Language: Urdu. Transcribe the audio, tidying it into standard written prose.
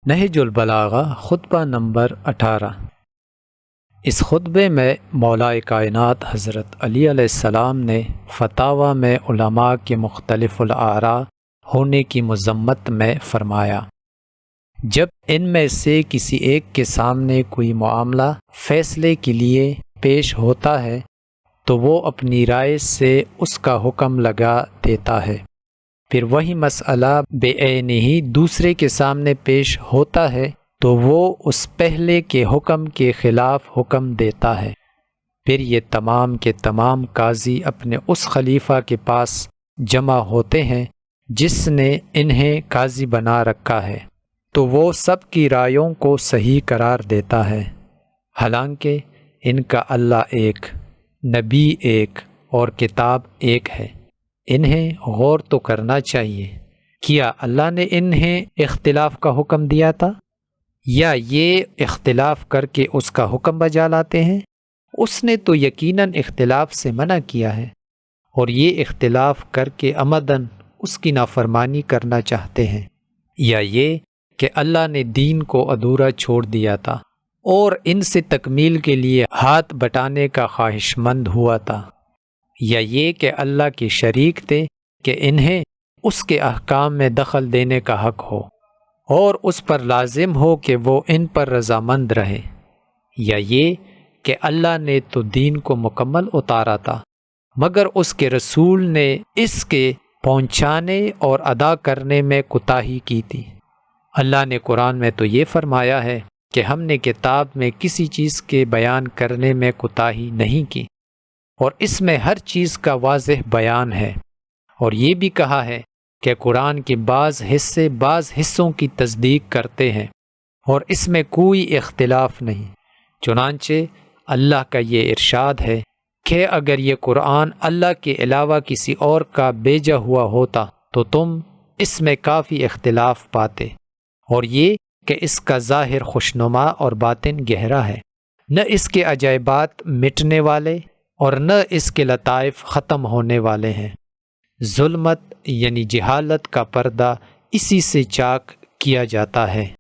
نہج البلاغہ خطبہ نمبر 18۔ اس خطبے میں مولا کائنات حضرت علی علیہ السلام نے فتاویٰ میں علماء کے مختلف الآراء ہونے کی مذمت میں فرمایا، جب ان میں سے کسی ایک کے سامنے کوئی معاملہ فیصلے کے لیے پیش ہوتا ہے تو وہ اپنی رائے سے اس کا حکم لگا دیتا ہے، پھر وہی مسئلہ بے عینی دوسرے کے سامنے پیش ہوتا ہے تو وہ اس پہلے کے حکم کے خلاف حکم دیتا ہے، پھر یہ تمام کے تمام قاضی اپنے اس خلیفہ کے پاس جمع ہوتے ہیں جس نے انہیں قاضی بنا رکھا ہے، تو وہ سب کی رائیوں کو صحیح قرار دیتا ہے، حالانکہ ان کا اللہ ایک، نبی ایک اور کتاب ایک ہے۔ انہیں غور تو کرنا چاہیے، کیا اللہ نے انہیں اختلاف کا حکم دیا تھا یا یہ اختلاف کر کے اس کا حکم بجا لاتے ہیں؟ اس نے تو یقیناً اختلاف سے منع کیا ہے، اور یہ اختلاف کر کے عمداً اس کی نافرمانی کرنا چاہتے ہیں، یا یہ کہ اللہ نے دین کو ادھورا چھوڑ دیا تھا اور ان سے تکمیل کے لیے ہاتھ بٹانے کا خواہش مند ہوا تھا، یا یہ کہ اللہ کے شریک تھے کہ انہیں اس کے احکام میں دخل دینے کا حق ہو اور اس پر لازم ہو کہ وہ ان پر رضامند رہے، یا یہ کہ اللہ نے تو دین کو مکمل اتارا تھا مگر اس کے رسول نے اس کے پہنچانے اور ادا کرنے میں کوتاہی کی تھی۔ اللہ نے قرآن میں تو یہ فرمایا ہے کہ ہم نے کتاب میں کسی چیز کے بیان کرنے میں کوتاہی نہیں کی، اور اس میں ہر چیز کا واضح بیان ہے، اور یہ بھی کہا ہے کہ قرآن کے بعض حصے بعض حصوں کی تصدیق کرتے ہیں اور اس میں کوئی اختلاف نہیں۔ چنانچہ اللہ کا یہ ارشاد ہے کہ اگر یہ قرآن اللہ کے علاوہ کسی اور کا بھیجا ہوا ہوتا تو تم اس میں کافی اختلاف پاتے، اور یہ کہ اس کا ظاہر خوشنما اور باطن گہرا ہے، نہ اس کے عجائبات مٹنے والے اور نہ اس کے لطائف ختم ہونے والے ہیں۔ ظلمت یعنی جہالت کا پردہ اسی سے چاک کیا جاتا ہے۔